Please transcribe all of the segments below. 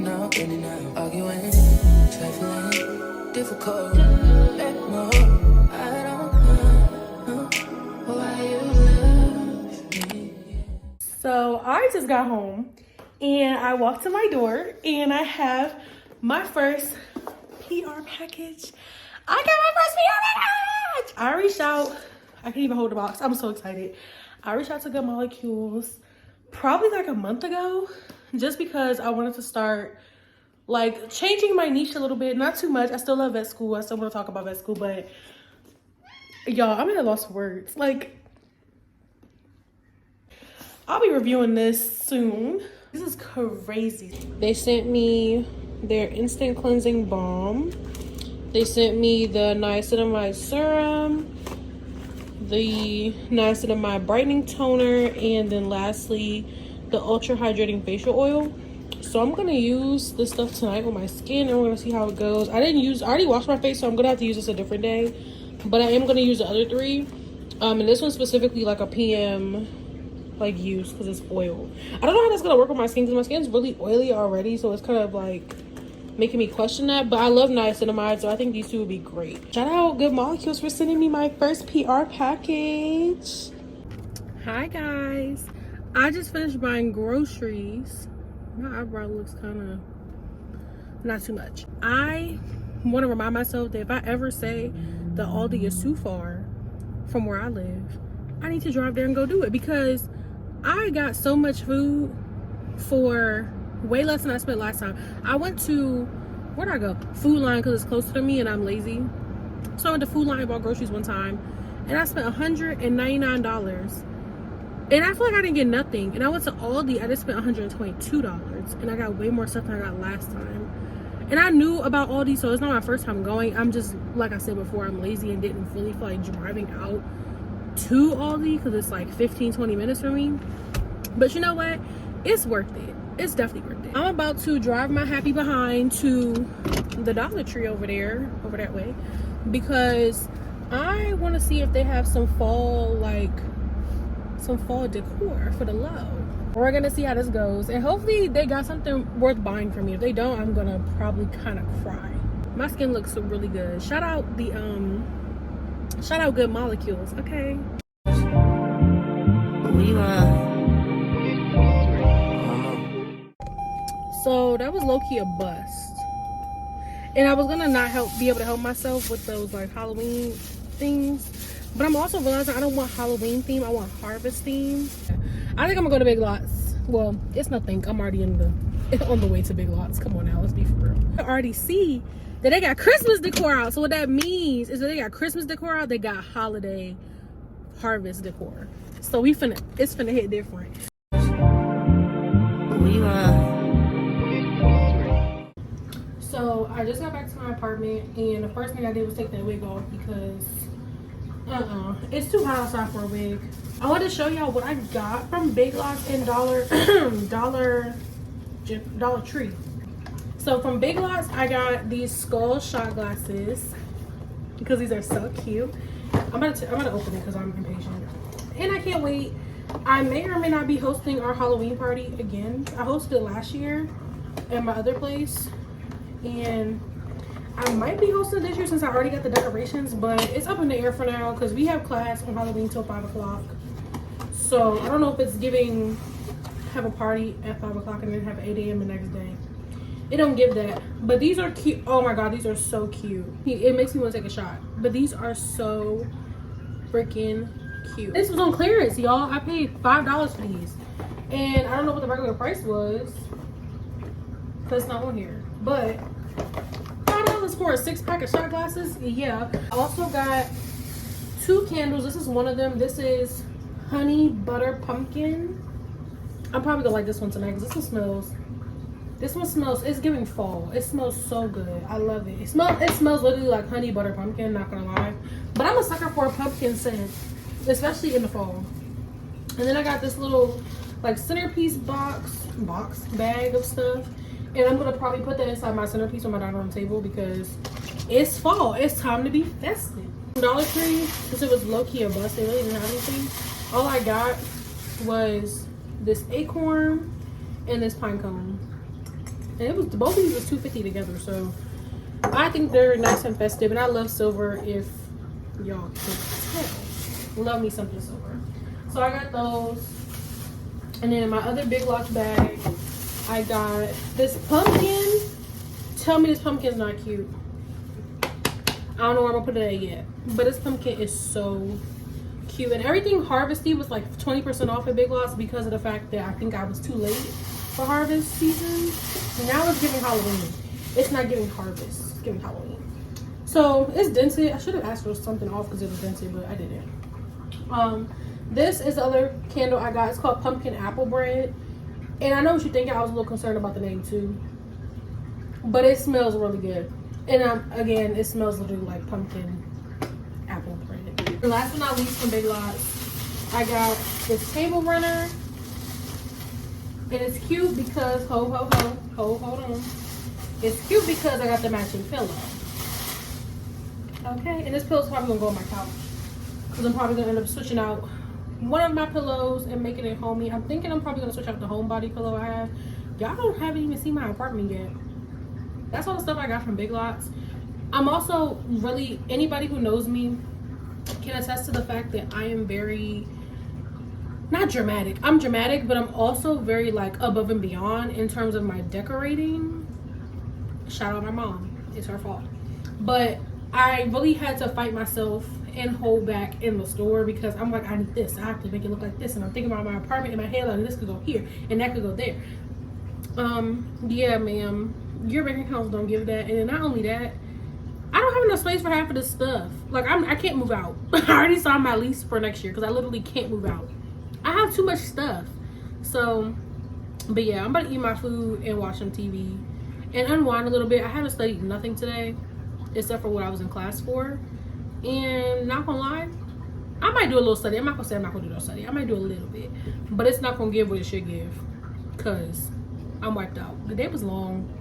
and out, arguing, trifling, difficult. Let more. I don't know why you love me. So I just got home and I walked to my door and I have my first PR package. I got my first PR package. I reached out. I can't even hold the box. I'm so excited. I reached out to Good Molecules probably like a month ago, just because I wanted to start like changing my niche a little bit. Not too much. I still love vet school. I still want to talk about vet school, but y'all, I'm at a loss for words. Like, I'll be reviewing this soon. This is crazy. They sent me their instant cleansing balm. They sent me the niacinamide serum, the niacinamide brightening toner, and then lastly, the ultra hydrating facial oil. So I'm gonna use this stuff tonight on my skin and we're gonna see how it goes. I already washed my face, so I'm gonna have to use this a different day. But I am gonna use the other three. And this one specifically like a PM like use because it's oil. I don't know how that's gonna work on my skin because my skin's really oily already, so it's kind of like making me question that. But I love niacinamide, so I think these two would be great. Shout out Good Molecules for sending me my first PR package. Hi guys, I just finished buying groceries. My eyebrow looks kind of not too much. I want to remind myself that if I ever say that Aldi is too far from where I live, I need to drive there and go do it, because I got so much food for way less than I spent last time. I went to, where'd I go? Food Line, because it's closer to me and I'm lazy. So I went to Food Line and bought groceries one time and I spent $199. And I feel like I didn't get nothing. And I went to Aldi, I just spent $122 and I got way more stuff than I got last time. And I knew about Aldi, so it's not my first time going. I'm just, like I said before, I'm lazy and didn't fully feel like driving out to Aldi because it's like 15-20 minutes for me. But you know what? It's worth it. It's definitely worth it. I'm about to drive my happy behind to the Dollar Tree over there, over that way, because I want to see if they have some fall decor for the low. We're gonna see how this goes, and hopefully they got something worth buying for me. If they don't, I'm gonna probably kind of cry. My skin looks really good. Shout out Good Molecules. Okay. So that was low-key a bust, and I was gonna not be able to help myself with those like Halloween things, but I'm also realizing I don't want Halloween theme. I want harvest theme. I think I'm gonna go to Big Lots. Well, it's nothing. I'm already on the way to Big Lots. Come on now, let's be for real. I already see that they got Christmas decor out. So what that means is that they got Christmas decor out. They got holiday harvest decor. So it's finna hit different. So I just got back to my apartment, and the first thing I did was take that wig off because it's too hot outside for a wig. I want to show y'all what I got from Big Lots and Dollar Tree. So from Big Lots, I got these skull shot glasses because these are so cute. I'm gonna open it because I'm impatient and I can't wait. I may or may not be hosting our Halloween party again. I hosted it last year at my other place, and I might be hosting this year since I already got the decorations, but it's up in the air for now because we have class on Halloween till 5 o'clock. So I don't know if it's giving have a party at 5 o'clock and then have 8 a.m. the next day. It don't give that. But these are cute. Oh my god, these are so cute. It makes me want to take a shot. But these are so freaking cute. This was on clearance, y'all. I paid $5 for these. And I don't know what the regular price was, because it's not on here. But $5 for a 6-pack of shot glasses? Yeah. I also got 2 candles. This is one of them. This is honey butter pumpkin. I'm probably gonna like this one tonight because this one smells, it's giving fall. It smells so good. I love it. It smells literally like honey butter pumpkin, not gonna lie. But I'm a sucker for a pumpkin scent, especially in the fall. And then I got this little like centerpiece bag of stuff. And I'm gonna probably put that inside my centerpiece on my dining room table because it's fall. It's time to be festive. Dollar Tree, because it was low-key a bust, they really didn't have anything. All I got was this acorn and this pine cone. And it was, both of these was $2.50 together, so I think they're nice and festive. And I love silver, if y'all can tell. Love me something silver. So I got those. And then in my other Big Lots bag, I got this pumpkin. Tell me this pumpkin's not cute. I don't know where I'm gonna put it at yet, but this pumpkin is so cute. And everything harvesty was like 20% off at Big Lots because of the fact that I think I was too late for harvest season. Now it's giving Halloween. It's not giving harvest, it's giving Halloween. So it's dented. I should have asked for something off because it was dented, but I didn't. This is the other candle I got. It's called Pumpkin Apple Bread. And I know what you're thinking. I was a little concerned about the name too, but it smells really good. And again, it smells literally like pumpkin apple bread. And last but not least, from Big Lots, I got this table runner. And it's cute because, hold on. It's cute because I got the matching pillow. Okay, and this pillow's probably gonna go on my couch. Because I'm probably gonna end up switching out one of my pillows and making it homey. I'm thinking I'm probably gonna switch out the homebody pillow I have. Y'all haven't even seen my apartment yet. That's all the stuff I got from Big Lots. I'm also really, anybody who knows me can attest to the fact that I am very, not dramatic. I'm dramatic, but I'm also very like above and beyond in terms of my decorating. Shout out my mom. It's her fault. But I really had to fight myself and hold back in the store because I'm like, I need this. I have to make it look like this. And I'm thinking about my apartment in my head, like this could go here and that could go there. Yeah, ma'am. Your bank accounts don't give that. And then not only that, I don't have enough space for half of this stuff. Like, I can't move out. I already signed my lease for next year because I literally can't move out. I have too much stuff. So, but yeah, I'm about to eat my food and watch some TV and unwind a little bit. I haven't studied nothing today except for what I was in class for. And not gonna lie, I might do a little study. I'm not gonna say I'm not gonna do no study. I might do a little bit, but it's not gonna give what it should give because I'm wiped out. The day was long.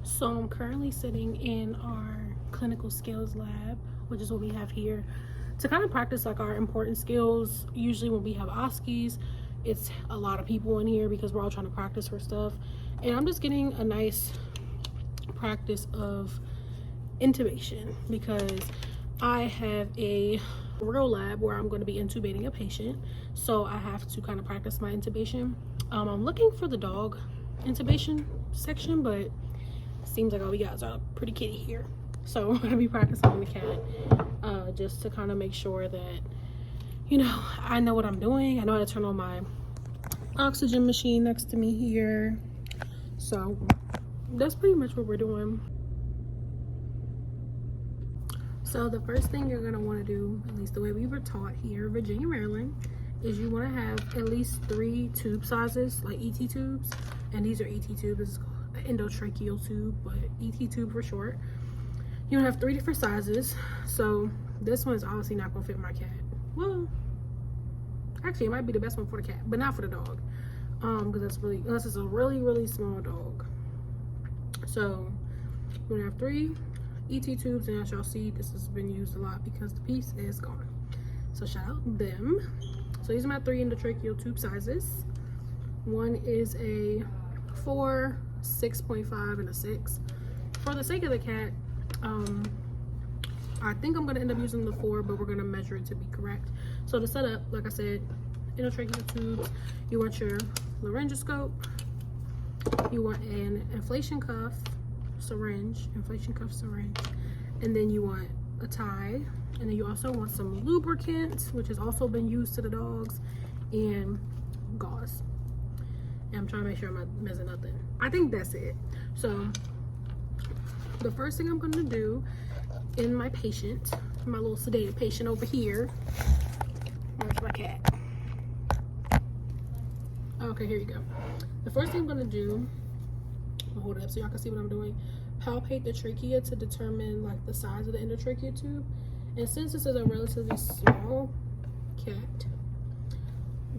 So I'm currently sitting in our clinical skills lab, which is what we have here to kind of practice like our important skills. Usually when we have OSCEs, it's a lot of people in here because we're all trying to practice for stuff. And I'm just getting a nice practice of intubation because I have a real lab where I'm going to be intubating a patient. So I have to kind of practice my intubation. I'm looking for the dog intubation section, but seems like all we got is a pretty kitty here. So I'm gonna be practicing on the cat just to kind of make sure that, you know, I know what I'm doing. I know how to turn on my oxygen machine next to me here. So that's pretty much what we're doing. So the first thing you're gonna want to do, at least the way we were taught here in Virginia, Maryland, is you want to have at least 3 tube sizes, like ET tubes. And these are ET tubes. It's called an endotracheal tube, but ET tube for short. You have 3 different sizes. So this one is obviously not gonna fit my cat. Well, actually it might be the best one for the cat, but not for the dog. Because that's really, unless it's a really, really small dog. So we're gonna have 3 ET tubes, and as y'all see, this has been used a lot because the piece is gone. So shout out them. So these are my 3 endotracheal tube sizes. One is a 4, 6.5, and a 6. For the sake of the cat, I think I'm gonna end up using the 4, but we're gonna measure it to be correct. So to set up, like I said, endotracheal tubes, you want your laryngoscope, you want an inflation cuff syringe, and then you want a tie, and then you also want some lubricant, which has also been used to the dogs, and gauze. And I'm trying to make sure I'm not missing nothing. I think that's it. So the first thing I'm going to do in my patient, my little sedated patient over here, where's my cat? Okay, here you go. The first thing I'm going to do, I'll hold it up so y'all can see what I'm doing, palpate the trachea to determine like the size of the endotracheal tube. And since this is a relatively small cat,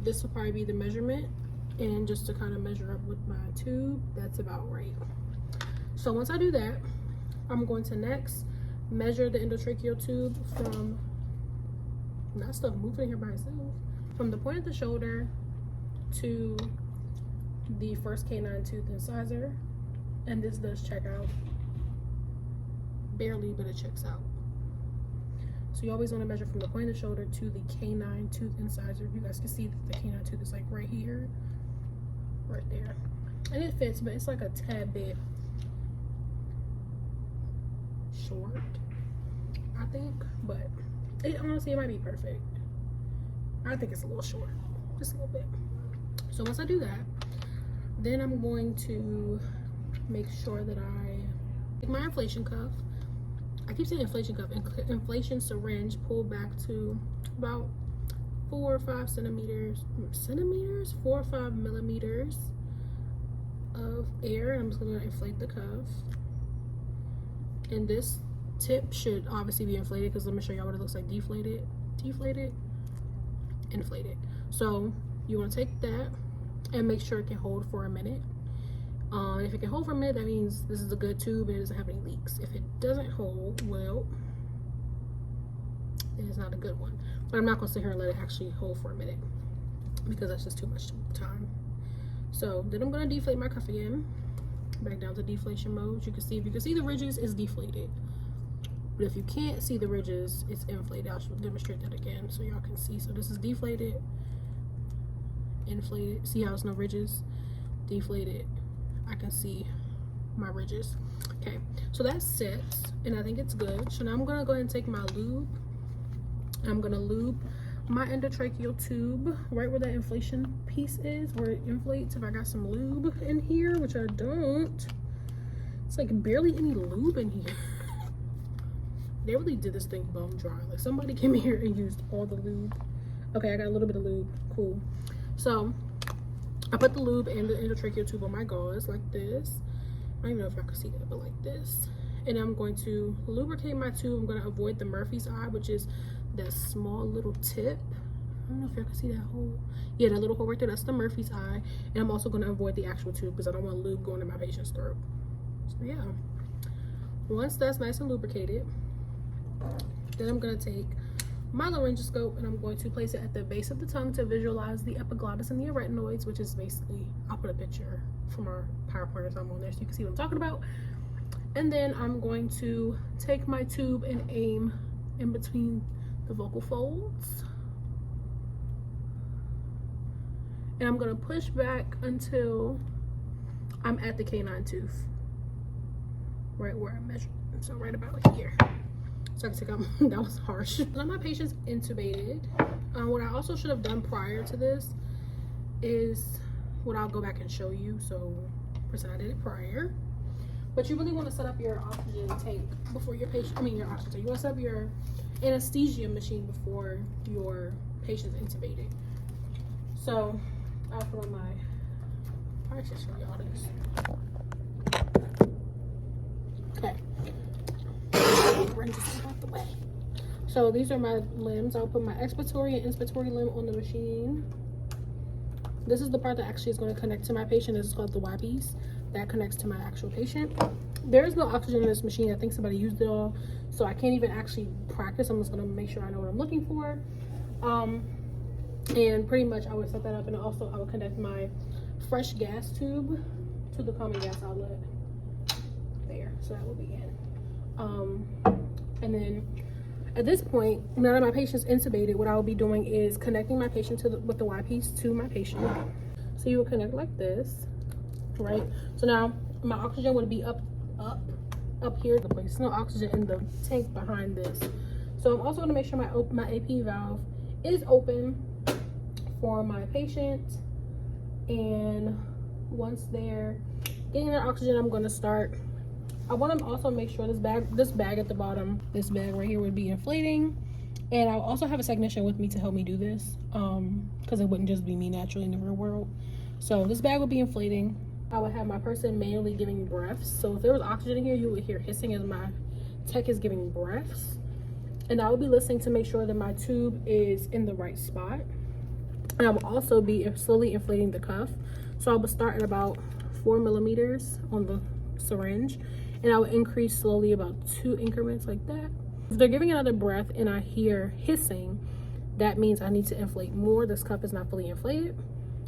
this will probably be the measurement. And just to kind of measure up with my tube, that's about right. So once I do that, I'm going to next measure the endotracheal tube from, not stuff moving here by itself, from the point of the shoulder to the first canine tooth incisor. and this does check out. Barely, but it checks out. So you always want to measure from the point of the shoulder to the canine tooth incisor. You guys can see that the canine tooth is like right here, right there, and it fits, but it's like a tad bit short, I think. But it honestly, it might be perfect. I think it's a little short, just a little bit. So once I do that, then I'm going to make sure that I take my inflation cuff. I keep saying inflation cuff, inflation syringe, pull back to about 4 or 5 centimeters, 4 or 5 millimeters of air. I'm just gonna inflate the cuff. And this tip should obviously be inflated, because let me show y'all what it looks like deflated, inflated. So you want to take that and make sure it can hold for a minute. If it can hold for a minute, that means this is a good tube and it doesn't have any leaks. If it doesn't hold, well, it is not a good one. But I'm not going to sit here and let it actually hold for a minute, because that's just too much time. So then I'm going to deflate my cuff again, back down to deflation mode. You can see, if you can see the ridges, it's deflated. But if you can't see the ridges, it's inflated. I'll demonstrate that again so y'all can see. So this is deflated, inflated. See how it's no ridges? Deflated. I can see my ridges. Okay, so that's set, and I think it's good. So now I'm gonna go ahead and take my lube. I'm gonna lube my endotracheal tube right where that inflation piece is, where it inflates. If I got some lube in here, which I don't, it's like barely any lube in here. They really did this thing bone dry. Like somebody came here and used all the lube. Okay, I got a little bit of lube. Cool. So I put the lube and the endotracheal tube on my gauze like this. I don't even know if I can see that, but like this. And I'm going to lubricate my tube. I'm going to avoid the Murphy's eye, which is that small little tip. I don't know if y'all can see that hole. Yeah, that little hole right there, that's the Murphy's eye. And I'm also going to avoid the actual tube, because I don't want lube going in my patient's throat. So yeah, once that's nice and lubricated, then I'm going to take my laryngoscope and I'm going to place it at the base of the tongue to visualize the epiglottis and the arytenoids, which is basically, I'll put a picture from our PowerPoint or something on there so you can see what I'm talking about. And then I'm going to take my tube and aim in between the vocal folds. And I'm going to push back until I'm at the canine tooth, right where I measured. So right about here. So I can take out, that was harsh. Now my patient's intubated. What I also should have done prior to this is what I'll go back and show you. So pretend I did it prior. But you really want to set up your oxygen tank before your patient, your oxygen tank. You want to set up your anesthesia machine before your patient's intubated. So I'll put on my, I should show y'all this. Okay. Just out the way. So these are my limbs. I'll put my expiratory and inspiratory limb on the machine. This is the part that actually is going to connect to my patient. This is called the Y piece. That connects to my actual patient. There is no oxygen in this machine. I think somebody used it all, so I can't even actually practice. I'm just going to make sure I know what I'm looking for. And pretty much I would set that up, and also I would connect my fresh gas tube to the common gas outlet there. So that will be in. And then at this point, now that my patient's intubated, what I will be doing is connecting my patient with the Y piece to my patient. So you would connect like this, right? So now my oxygen would be up here. There's no oxygen in the tank behind this. So I'm also going to make sure my AP valve is open for my patient. And once they're getting their oxygen, I'm going to start. I want to also make sure this bag at the bottom, this bag right here would be inflating. And I'll also have a technician with me to help me do this, because it wouldn't just be me naturally in the real world. So this bag would be inflating. I would have my person manually giving breaths. So if there was oxygen in here, you would hear hissing as my tech is giving breaths. And I would be listening to make sure that my tube is in the right spot. And I will also be slowly inflating the cuff. So I would start at about 4 millimeters on the syringe. And I would increase slowly about 2 increments like that. If they're giving another breath and I hear hissing, that means I need to inflate more. This cup is not fully inflated.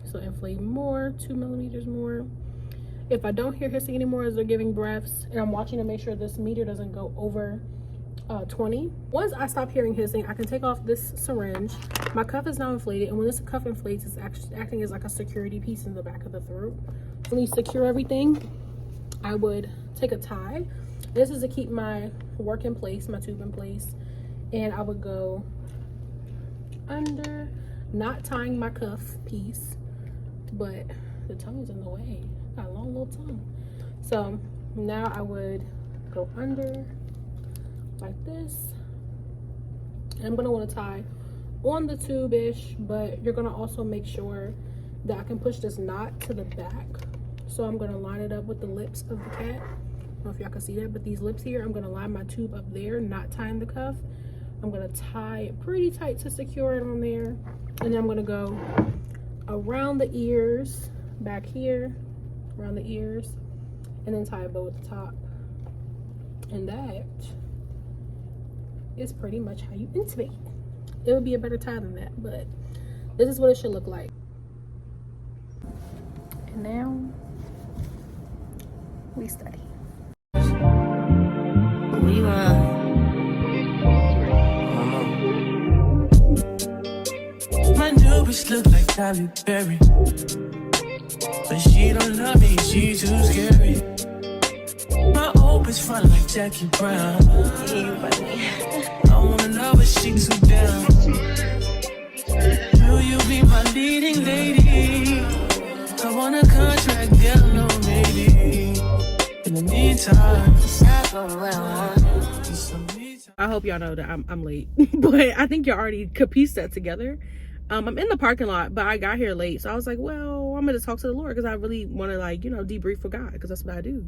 So inflate more, 2 millimeters more. If I don't hear hissing anymore as they're giving breaths, and I'm watching to make sure this meter doesn't go over 20. Once I stop hearing hissing, I can take off this syringe. My cuff is now inflated, and when this cuff inflates, it's actually acting as like a security piece in the back of the throat. When you secure everything, I would take a tie. This is to keep my work in place, my tube in place, and I would go under, not tying my cuff piece, but the tongue is in the way. Got a long little tongue. So now I would go under like this, and I'm gonna want to tie on the tube-ish, but you're gonna also make sure that I can push this knot to the back. So I'm gonna line it up with the lips of the cat. I don't know if y'all can see that, but these lips here, I'm gonna line my tube up there, not tying the cuff. I'm gonna tie it pretty tight to secure it on there, and then I'm gonna go around the ears, back here, around the ears, and then tie a bow at the top. And that is pretty much how you intubate. It would be a better tie than that, but this is what it should look like. And now we study. We my new bitch look like Tyler Perry, but she don't love me, she too scary. My old bitch front like Jackie Brown. I wanna know if she too down. Will you be my leading lady? I want a contract, girl, no maybe. In the meantime, I hope y'all know that I'm late, but I think y'all already could piece that together. I'm in the parking lot, but I got here late, so I was like, well, I'm gonna talk to the Lord because I really want to, like, you know, debrief with God, because that's what I do.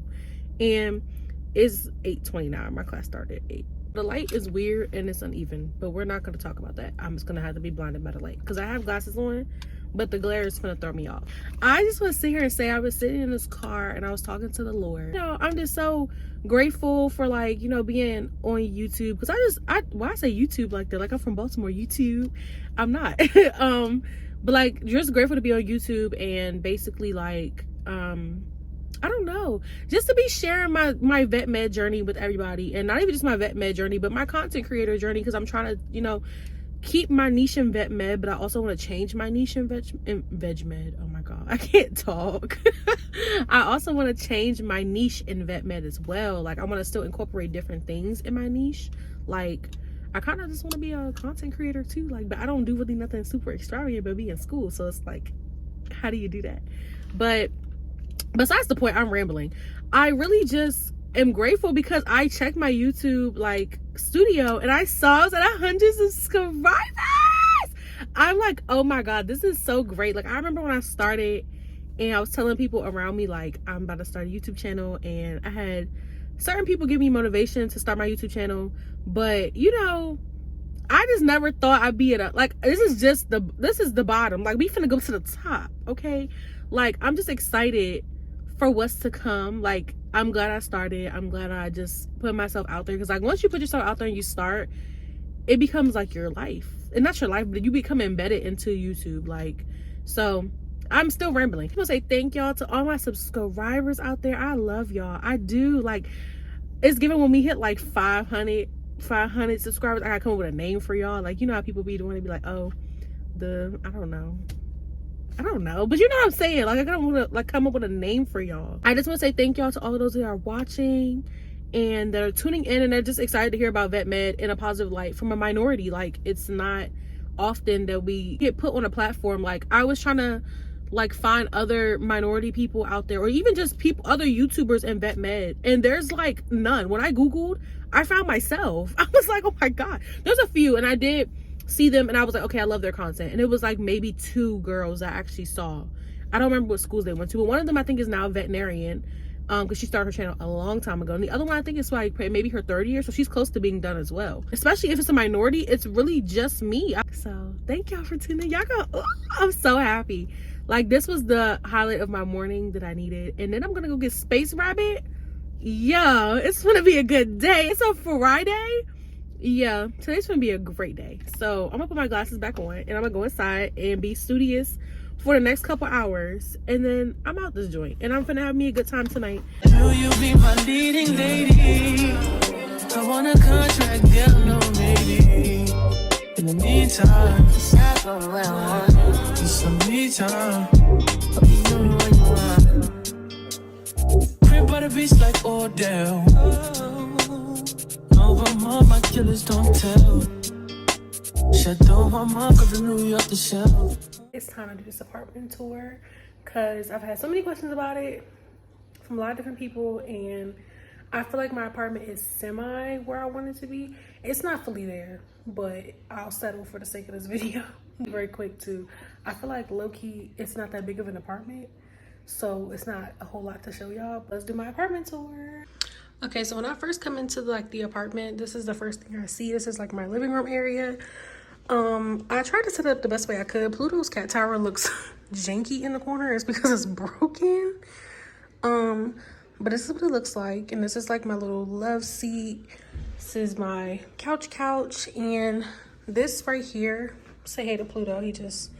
And it's 8:29. My class started at 8. The light is weird and it's uneven, but we're not going to talk about that. I'm just going to have to be blinded by the light because I have glasses on, but the glare is going to throw me off. I just want to sit here and say I was sitting in this car and I was talking to the Lord. You know, I'm just so grateful for, like, you know, being on YouTube, because I say YouTube like that, like I'm from Baltimore. YouTube, I'm not. But like, just grateful to be on YouTube and basically, like, I don't know, just to be sharing my vet med journey with everybody, and not even just my vet med journey, but my content creator journey, because I'm trying to, you know, keep my niche in vet med, but I also want to change my niche in veg med. Oh my god, I can't talk. I also want to change my niche in vet med as well. Like, I want to still incorporate different things in my niche. Like, I kind of just want to be a content creator too, like, but I don't do really nothing super extravagant but be in school, so it's like, how do you do that? But besides the point, I'm rambling. I really just am grateful because I checked my YouTube, like, studio, and I saw I was at 100 subscribers. I'm like, oh my god, this is so great. Like, I remember when I started and I was telling people around me, like, I'm about to start a YouTube channel, and I had certain people give me motivation to start my YouTube channel, but, you know, I just never thought I'd be at a, like, this is the bottom. Like, we finna go to the top, okay? Like, I'm just excited for what's to come. Like, I'm glad I started. I'm glad I just put myself out there, because, like, once you put yourself out there and you start, it becomes like your life. And not your life, but you become embedded into YouTube. Like, so I'm still rambling. People say thank y'all to all my subscribers out there. I love y'all. I do. Like, it's given when we hit like 500 subscribers, I gotta come up with a name for y'all. Like, you know how people be doing, to be like, oh, I don't know, but you know what I'm saying. Like, I gotta want to, like, come up with a name for y'all. I just want to say thank y'all to all of those that are watching and that are tuning in, and they're just excited to hear about vet med in a positive light from a minority. Like, it's not often that we get put on a platform. Like, I was trying to, like, find other minority people out there, or even just people, other YouTubers in vet med, and there's like none. When I Googled, I found myself. I was like, oh my god, there's a few, and I did see them, and I was like, okay, I love their content. And it was like maybe 2 girls that I actually saw. I don't remember what schools they went to, but one of them I think is now a veterinarian, because she started her channel a long time ago, and the other one I think is like maybe her 3rd year, so she's close to being done as well. Especially if it's a minority, it's really just me. So thank y'all for tuning in. I'm so happy. Like, this was the highlight of my morning that I needed. And then I'm gonna go get Space Rabbit. Yeah, it's gonna be a good day. It's a Friday. Yeah, today's gonna be a great day. So I'm gonna put my glasses back on, and I'm gonna go inside and be studious for the next couple hours, and then I'm out this joint, and I'm finna have me a good time tonight. Will you be my leading lady? I want a contract, girl, no maybe. In the meantime, just some me time. Crib by the beach like Odell. Over my killers don't tell. Shadow my mark of the New York the shelf. It's time to do this apartment tour because I've had so many questions about it from a lot of different people, and I feel like my apartment is semi where I want it to be. It's not fully there, but I'll settle for the sake of this video. Very quick too. I feel like low-key it's not that big of an apartment, so it's not a whole lot to show y'all. Let's do my apartment tour. Okay, so when I first come into the apartment, this is the first thing I see. This is like my living room area. I tried to set it up the best way I could. Pluto's cat tower looks janky in the corner. It's because it's broken. But this is what it looks like, and this is like my little love seat. This is my couch, and this right here, say hey to Pluto. He just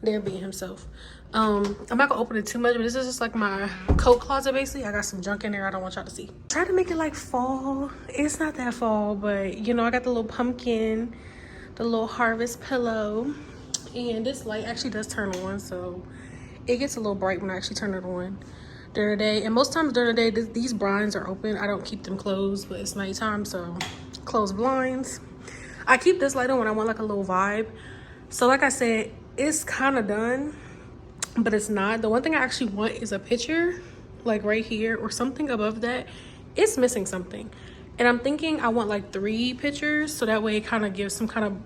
there being himself. I'm not gonna open it too much, but this is just like my coat closet basically. I got some junk in there I don't want y'all to see. Try to make it like fall. It's not that fall, but you know, I got the little pumpkin, the little harvest pillow, and this light actually does turn on, so it gets a little bright when I actually turn it on during the day. And most times during the day, these blinds are open. I don't keep them closed, but it's nighttime, so close blinds. I keep this light on when I want like a little vibe. So like I said, it's kind of done, but it's not. The one thing I actually want is a picture like right here or something above that. It's missing something, and I'm thinking I want like 3 pictures, so that way it kind of gives some kind of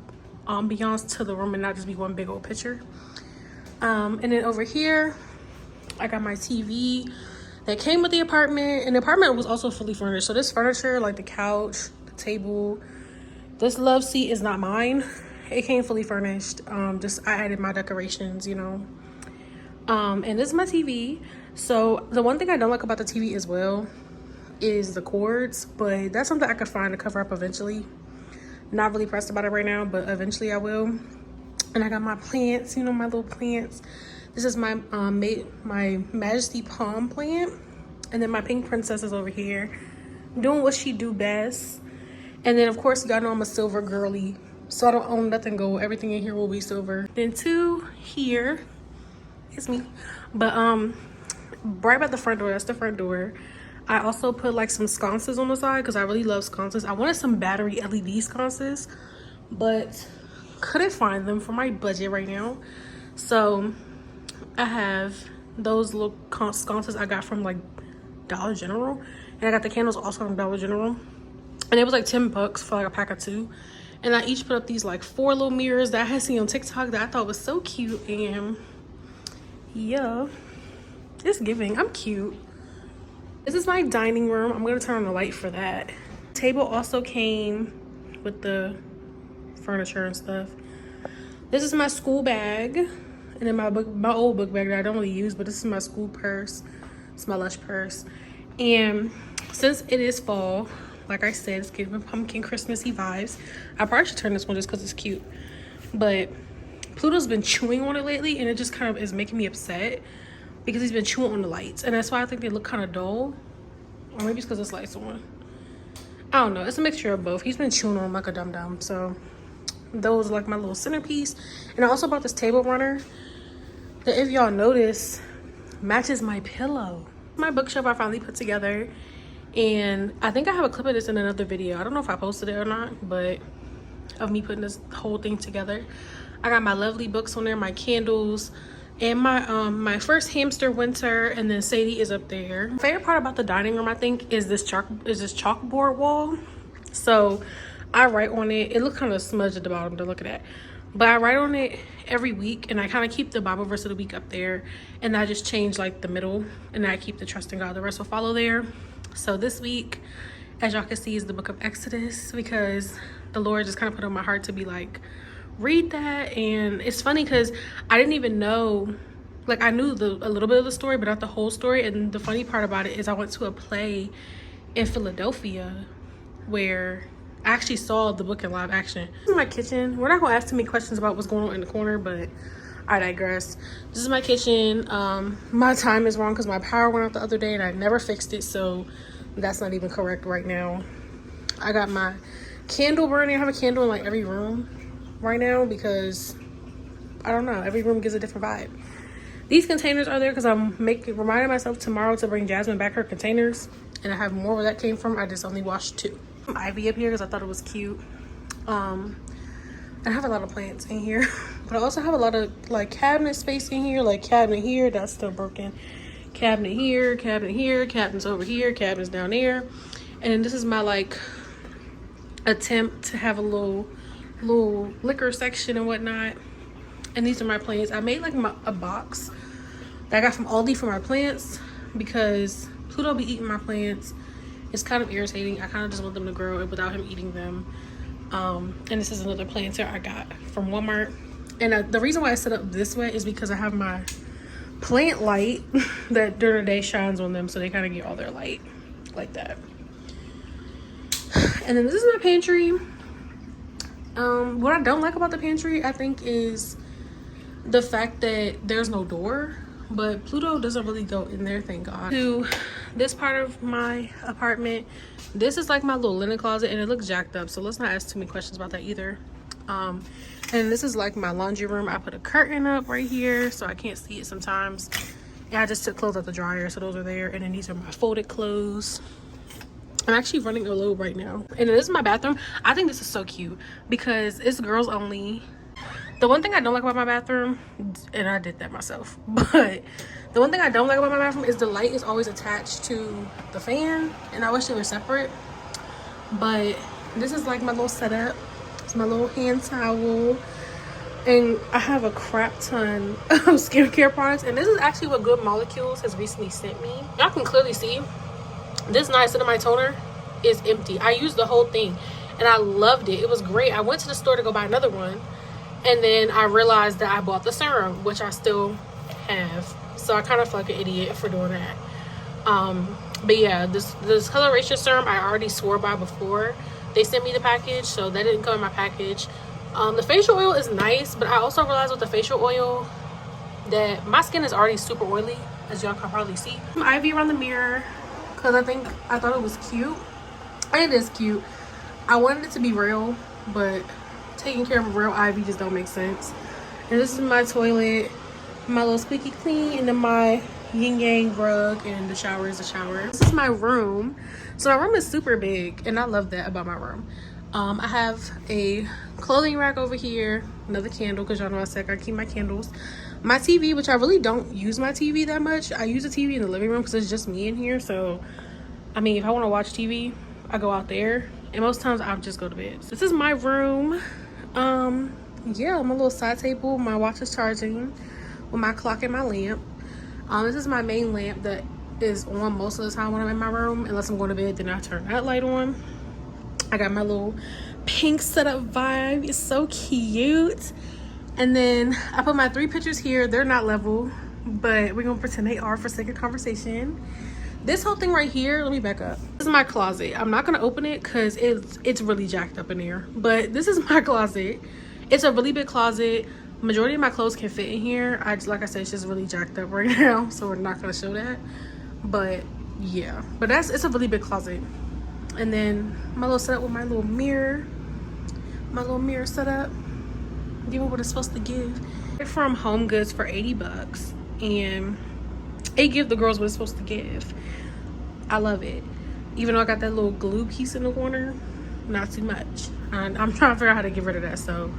ambiance to the room and not just be one big old picture. And then over here I got my TV that came with the apartment, and the apartment was also fully furnished. So this furniture, like the couch, the table, this love seat is not mine. It came fully furnished. Just I added my decorations, you know. And this is my TV. So the one thing I don't like about the TV as well is the cords, but that's something I could find to cover up eventually. Not really pressed about it right now, but eventually I will. And I got my plants, you know, my little plants. This is my my Majesty Palm plant, and then my pink princess is over here doing what she do best. And then of course y'all know I'm a silver girly, so I don't own nothing gold. Everything in here will be silver. Then 2 here, it's me. But right by the front door, that's the front door. I also put like some sconces on the side because I really love sconces. I wanted some battery LED sconces, but couldn't find them for my budget right now. So I have those little sconces I got from like Dollar General, and I got the candles also from Dollar General, and it was like $10 for like a pack of 2. And I each put up these like 4 little mirrors that I had seen on TikTok that I thought was so cute. And yeah, it's giving. I'm cute. This is my dining room. I'm gonna turn on the light for that. Table also came with the furniture and stuff. This is my school bag, and then my old book bag that I don't really use, but this is my school purse. It's my Lush purse. And since it is fall, like I said, it's giving pumpkin Christmassy vibes. I probably should turn this one just because it's cute, but Pluto's been chewing on it lately, and it just kind of is making me upset because he's been chewing on the lights, and that's why I think they look kind of dull. Or maybe it's because this light's on. I don't know. It's a mixture of both. He's been chewing on them like a dum-dum. So those are like my little centerpiece. And I also bought this table runner that, if y'all notice, matches my pillow. My bookshelf I finally put together, and I think I have a clip of this in another video. I don't know if I posted it or not, but of me putting this whole thing together. I got my lovely books on there, my candles, and my first hamster Winter, and then Sadie is up there. My favorite part about the dining room, I think, is this chalkboard wall. So I write on it. It looks kind of smudged at the bottom to look at, but I write on it every week, and I kind of keep the Bible verse of the week up there, and I just change like the middle, and I keep the trust in God. The rest will follow there. So this week, as y'all can see, is the book of Exodus, because the Lord just kind of put on my heart to be like, read that. And it's funny because I didn't even know, like, I knew a little bit of the story, but not the whole story. And the funny part about it is I went to a play in Philadelphia where I actually saw the book in live action. This is my kitchen. We're not gonna ask too many questions about what's going on in the corner, but I digress. This is my kitchen. My time is wrong because my power went out the other day and I never fixed it, so that's not even correct right now. I got my candle burning. I have a candle in like every room right now because I don't know, every room gives a different vibe. These containers are there because I'm reminding myself tomorrow to bring Jasmine back her containers, and I have more where that came from. I just only washed 2. Ivy up here because I thought it was cute. I have a lot of plants in here, but I also have a lot of like cabinet space in here, like cabinet here that's still broken, cabinet here, cabinets over here, cabinets down there. And this is my like attempt to have a little liquor section and whatnot. And these are my plants. I made like a box that I got from Aldi for my plants because Pluto be eating my plants. It's kind of irritating. I kind of just want them to grow without him eating them. And this is another planter I got from Walmart. And the reason why I set up this way is because I have my plant light that during the day shines on them, so they kind of get all their light like that. And then this is my pantry. What I don't like about the pantry, I think, is the fact that there's no door, but Pluto doesn't really go in there, thank God. To this part of my apartment, this is like my little linen closet, and it looks jacked up, so let's not ask too many questions about that either. And this is like my laundry room. I put a curtain up right here so I can't see it sometimes, and I just took clothes out the dryer, so those are there. And then these are my folded clothes. I'm actually running a low right now. And this is my bathroom. I think this is so cute because it's girls only. The one thing I don't like about my bathroom, and I did that myself, but the one thing I don't like about my bathroom is the light is always attached to the fan, and I wish they were separate. But this is like my little setup. It's my little hand towel, and I have a crap ton of skincare products. And this is actually what Good Molecules has recently sent me. Y'all can clearly see this niacinamide toner is empty. I used the whole thing and I loved it. It was great. I went to the store to go buy another one, and then I realized that I bought the serum, which I still have. So I kind of feel like an idiot for doing that. But yeah, this coloration serum I already swore by before they sent me the package, so that didn't come in my package. The facial oil is nice, but I also realized with the facial oil that my skin is already super oily, as y'all can probably see. Ivy around the mirror because I thought it was cute. It is cute. I wanted it to be real, but taking care of a real ivy just don't make sense. And this is my toilet, my little squeaky clean, and then my yin yang rug, and the shower is the shower. This is my room. So my room is super big, and I love that about my room. I have a clothing rack over here, another candle because y'all know I said I keep my candles, my TV, which I really don't use my TV that much. I use the TV in the living room because it's just me in here. So I mean, if I want to watch TV, I go out there, and most times I'll just go to bed. This is my room. Yeah, my little side table, my watch is charging with my clock and my lamp. This is my main lamp that is on most of the time when I'm in my room, unless I'm going to bed, then I turn that light on. I got my little pink setup vibe. It's so cute. And then I put my 3 pictures here. They're not level, but we're gonna pretend they are for sake of conversation. This whole thing right here, let me back up. This is my closet. I'm not gonna open it because it's really jacked up in here, but this is my closet. It's a really big closet. Majority of my clothes can fit in here. Like I said, it's just really jacked up right now, so we're not gonna show that. But yeah, but it's a really big closet. And then my little setup with my little mirror setup. Give me what it's supposed to give. From Home Goods for 80 bucks, and it gives the girls what it's supposed to give. I love it. Even though I got that little glue piece in the corner, not too much. I'm trying to figure out how to get rid of that. So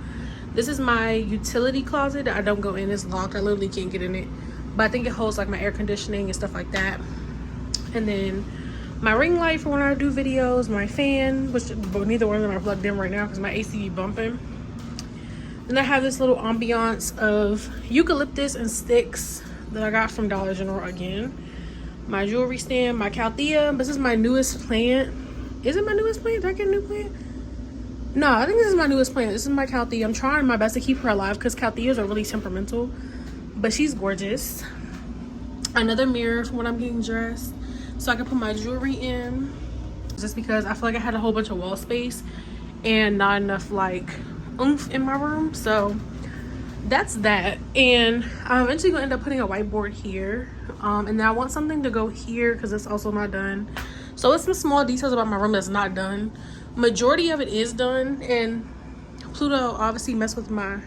this is my utility closet that I don't go in. It's locked. I literally can't get in it, but I think it holds like my air conditioning and stuff like that. And then my ring light for when I do videos, my fan, which neither one of them are plugged in right now because my AC be bumping. And I have this little ambiance of eucalyptus and sticks that I got from Dollar General again. My jewelry stand, my Caldea. This is my newest plant. Is it my newest plant? Did I get a new plant? No, I think this is my newest plant. This is my Caldea. I'm trying my best to keep her alive because Caldeas are really temperamental, but she's gorgeous. Another mirror for when I'm getting dressed, so I can put my jewelry in. Just because I feel like I had a whole bunch of wall space and not enough like oomph in my room, so that's that. And I'm eventually gonna end up putting a whiteboard here, and then I want something to go here because it's also not done. So it's some small details about my room that's not done. Majority of it is done, and Pluto obviously messed with my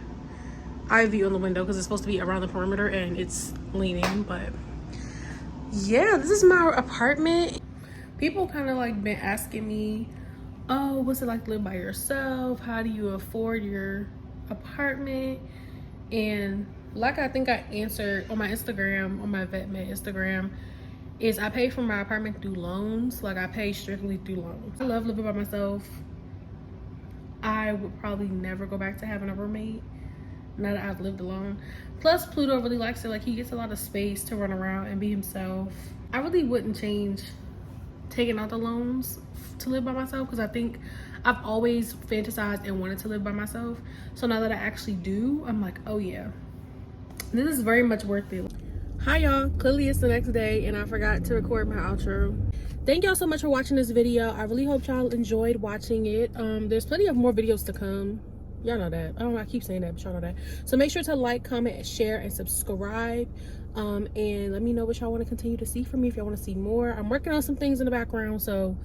ivy on the window because it's supposed to be around the perimeter and it's leaning. But yeah, this is my apartment. People kind of like been asking me, oh, what's it like to live by yourself? How do you afford your apartment? And like I think I answered on my Instagram, on my VMCVM Instagram, is I pay for my apartment through loans. Like I pay strictly through loans. I love living by myself. I would probably never go back to having a roommate now that I've lived alone. Plus Pluto really likes it. Like he gets a lot of space to run around and be himself. I really wouldn't change taking out the loans to live by myself because I think I've always fantasized and wanted to live by myself. So now that I actually do, I'm like, oh yeah, this is very much worth it. Hi y'all, clearly it's the next day and I forgot to record my outro. Thank y'all so much for watching this video. I really hope y'all enjoyed watching it. There's plenty of more videos to come. Y'all know that. I don't know, I keep saying that, but y'all know that. So make sure to like, comment, share, and subscribe. And let me know what y'all want to continue to see from me if y'all want to see more. I'm working on some things in the background, so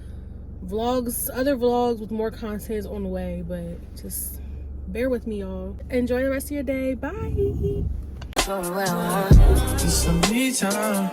vlogs, other vlogs with more content is on the way, but just bear with me, y'all. Enjoy the rest of your day. Bye. It's some me time.